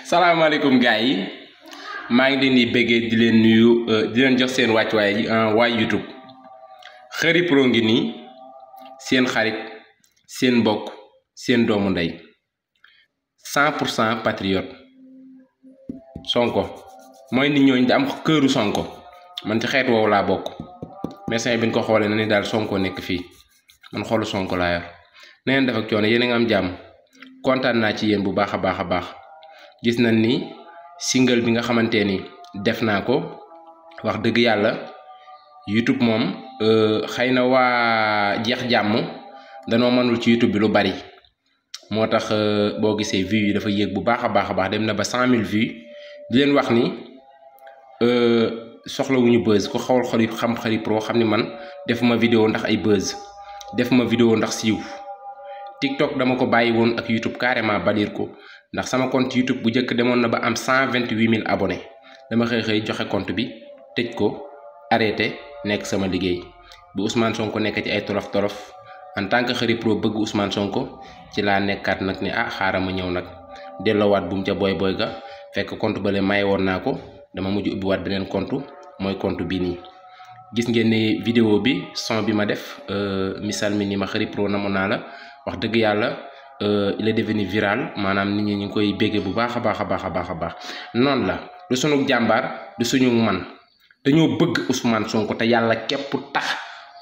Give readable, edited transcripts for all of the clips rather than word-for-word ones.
salaamaaleykum gars yi maa ngi leen di bëggee di leen nuyu di leen jox seen wàccuwaay waay YouTube Kheury Pro ngi nii seen xarit seen mbokk seen doomu ndey 100% patriote Sonko mooy nit ñooñu da am këru Sonko man ci xeet woowu laa bokk médecin bi ñu ko xoolee na ni daal Sonko nekk fii man xoolu Sonko laa yor na ngeen def ak coono yéen a nga am jàmm kontaan naa ci yéen bu baax a baax gis nañ ni single bi nga xamante ni def naa ko wax dëgg yàlla YouTube moom xëy na waa jeex jàmm danoo mënul ci YouTube bi lu bari moo tax boo gisee vues yi dafa yéeg bu baax a baax dem na ba 100 000 vues di leen wax ni soxlawuñu buzz ku xawal xam Kheury Pro xam ni man defuma vidéo ndax ay buzz defuma vidéo ndax siiw TikTok dama ko bàyyi woon ak YouTube carrément balir ko ndax sama compte YouTube bu njëkk demoon na ba am 128 000 abonnés dama xëy joxe compte bi tëj ko arrêté nekk sama liggéey bu Ousmane Sonko nekk ci ay tolof en tant que Kheury Pro bëgg Ousmane Sonko ci laa nekkaat nag ni xaaral ma ñëw nag delloowaat bu mu ca boy ga fekk compte bale maye woon naa ko dama mujj ubbiwaat beneen compte mooy compte bii nii. gis ngeen ne vidéo bi son bi ma def misal mi ni ma Kheury Pro namoon naa la wax dëgg yàlla il est devenu viral maanaam nit ñi ñu ngi koy béggee bu baax a baax noonu la du suñu jàmbaar du suñu man dañoo bëgg Ousmane Sonko te yàlla képp tax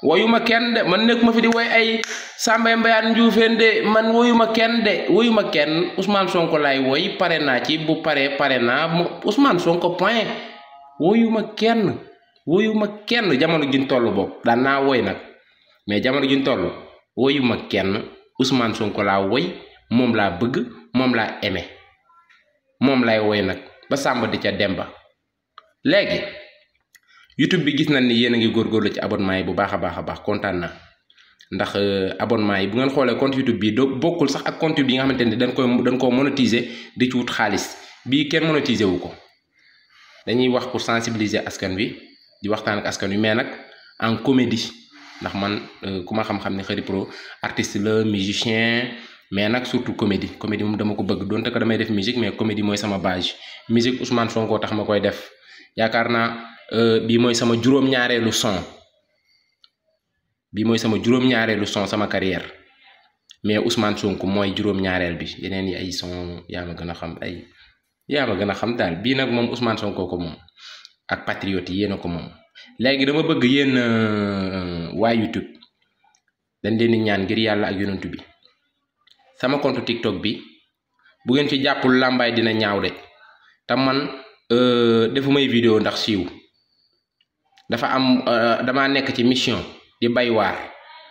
woyuma kenn de man nekk ma fi di woy ay Samba Mbayaan Njuufeen de man woyuma kenn Ousmane Sonko laay woy pare naa ci bu pare naa Ousmane Sonko point woyuma kenn jamono juñ toll boobu daan naa woy nag mais jamono juñ toll woyuma kenn Ousmane Sonko laa woy moom laa bëgg moom laa aimé moom lay woy nag ba Samba di ca Demba léegi YouTube bi gis nañ ni yéen a ngi góorgóorlu ci abonnement yi bu baax a baax kontaan na ndax abonnement yi bu ngeen xoolee compte YouTube bi bokkul sax ak compte bi nga xamante ni dañ koo monétiser di ci wut xaalis bii kenn monétiser wu ko dañuy wax pour sensibiliser askan wi di waxtaan ak askan wi mais nag en comédie ndax man ku ma xam-xam ne Kheury Pro artiste la musicien mais nag surtout comédie moom dama ko bëgg donte ko damay def musique mais comédie mooy sama base musique Ousmane Sonko tax ma koy def yaakaar naa bii mooy sama juróom-ñaareelu son sama carrière mais Ousmane Sonko mooy juróom-ñaareel bi yeneen yi ay son yaa ma gën a xam daal bii nag moom Ousmane Sonko ko moom ak patriote yi yéen a ko moom léegi dama bëgg yéen waa YouTube dañ leen di ñaan ngir yàlla ak yonentu bi sama compte TikTok bi bu ngeen ci jàppul làmbaay dina ñaaw de te man defu may vidéo ndax siiw dafa am dama nekk ci mission di bay waar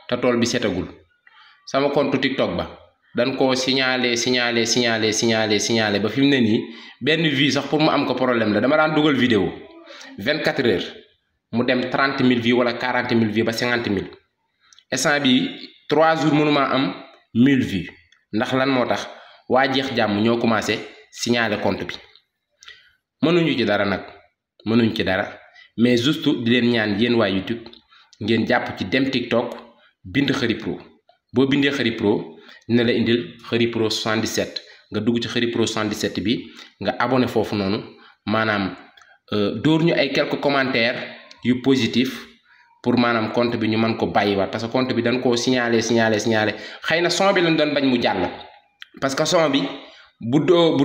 te tool bi setagul sama compte TikTok ba dañ koo signalé ba fi mu ne nii benn vue sax pour mu am ko problème la dama daan dugal vidéo 24 heures mu dem 30 000 vues wala 40 000 vues ba 50 000 instant bi 3 jours mënuma am 1000 vues ndax lan moo tax waa jeex jàmm ñoo commencé signaler compte bi mënuñu ci dara mais juste di leen ñaan yéen waa YouTube ngeen jàpp ci dem TikTok bind Kheury Pro boo bindee Kheury Pro dina la indil Kheury Pro 77 nga dugg ci Kheury Pro 77 bi nga abonné foofu noonu maanaam dóor ñu ay quelques commentaires yu positif pour maanaam compte bi ñu mën ko bàyyiwaat parce que compte bi dañ koo signaler xëy na son bi lañ doon bañ mu jàll parce que son bi bu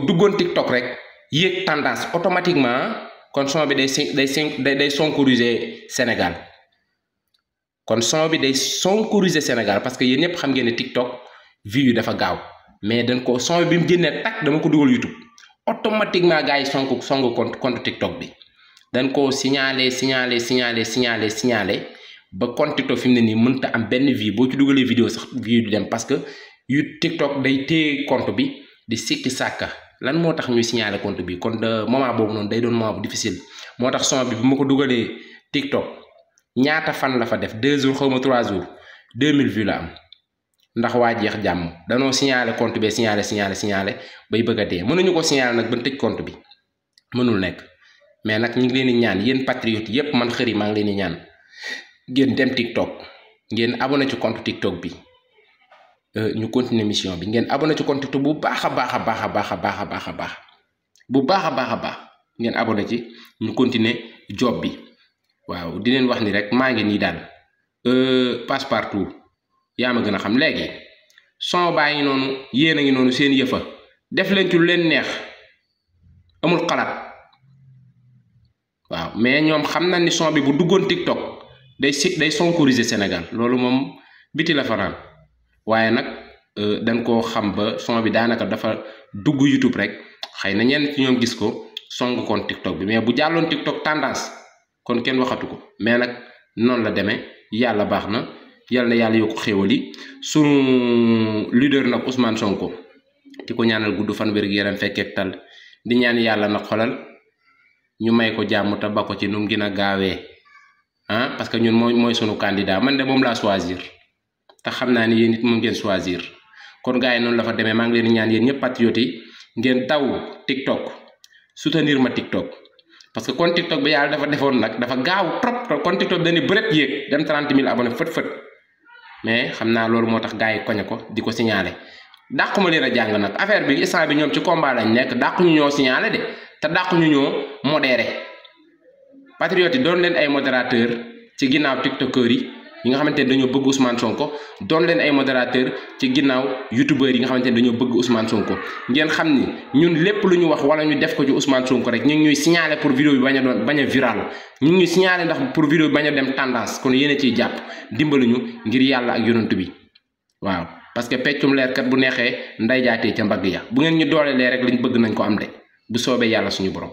duggoon TikTok rek yéeg tendance automatiquement kon son bi day sonkoriser Sénégal parce que yéen ñëpp xam ngeen ne TikTok vue yi dafa gaaw mais dañ ko son bi mu génnee tak dama ko dugal YouTube automatiquement gars yi sonk compte TikTok bi dañ koo signaler ba compte TikTok fi mu ne nii mënta am benn vue boo ci dugalee vidéo sax vue du dem parce que TikTok day téye compte bi di sikki sàkka lan moo tax ñuy signaler compte bi kon moment boobu noonu day doon moment bu difficile moo tax son bi bu ma ko dugalee TikTok ñaata fan la fa def 2 jours xaw ma 3 jours 2000 vues la am ndax waa jeex jàmm danoo signaler compte bi signaler bay bëgg a dee mënuñu ko signaler nag ba tëj compte bi mënul nekk mais nag ñu ngi leen di ñaan yéen patriote yépp man Kheury maa ngi leen di ñaan ngeen dem TikTok ngeen abonné ci compte TikTok bi ñu continuer mission bi ngeen abonné ci compte TikTok bu baax a baax ngeen abonné ci ñu continuer job bi waaw di leen wax ni rek maa ngi nii daal Passepartout yaa ma gën a xam léegi son baa ngi noonu yéen a ngi noonu seen yëfa def leen ci lu leen neex amul xalaat waaw mais ñoom xam na ni son bi bu duggoon TikTok day sonkoriser Sénégal loolu moom biti la fanaan waaye nag dañ koo xam ba son bi daanaka dafa dugg YouTube rek xëy na ñenn ci ñoom gis ko song koon TikTok bi mais bu jàlloon TikTok tendance kon kenn waxatu ko mais nag noonu la demee yàlla baax na yàlla yokk xéewal yi sunu leader nag Ousmane Sonko di ko ñaanal gudd fan wér gu yaram fekkeek tal di ñaan yàlla nag xolal ñu may ko jàmm te ba ko ci nu mu gën a gaawee parce que ñun mooy sunu candidat man de moom laa choisir te xam naa ni yéen it moom ngeen choisir kon gars yi noonu la fa demee maa ngi leen di ñaan yéen ñëpp patriotes yi ngeen daw TikTok soutenir ma TikTok parce que kon TikTok bi yàlla dafa defoon nag dafa gaaw trop kon TikTok dañuy bëreet yéeg dem 30 000 abonnés fët mais xam naa loolu moo tax gars yi koñe ko di ko signalé dàqu ma leen a jàng nag affaire bi instant bi ñoom ci combat lañ nekk dàqu ñu ñoo signalé de te dàqu ñu ñoo modéré patriotes yi doon leen ay modérateur ci ginnaaw tiktokeur yi nga xamante ne dañoo bëgg Ousmane Sonko doon leen ay modérateur ci ginnaaw youtubeur yi nga xamante ne dañoo bëgg Ousmane Sonko ngeen xam ni ñun lépp lu ñu wax wala ñu def ko ci Ousmane Sonko rek ñu ngi ñuy signaler pour vidéo bi bañ a viral ñu ngi ñuy signaler ndax pour vidéo bi bañ a dem tendance kon yéen a ciy jàpp dimbali ñu ngir yàlla ak yonent bi waaw parce que peccum leer kat bu neexee nday jaatee ca mbagg ya bu ngeen ñu doolelee rek lañ bëgg nañ ko am de bu soobee yàlla suñu borom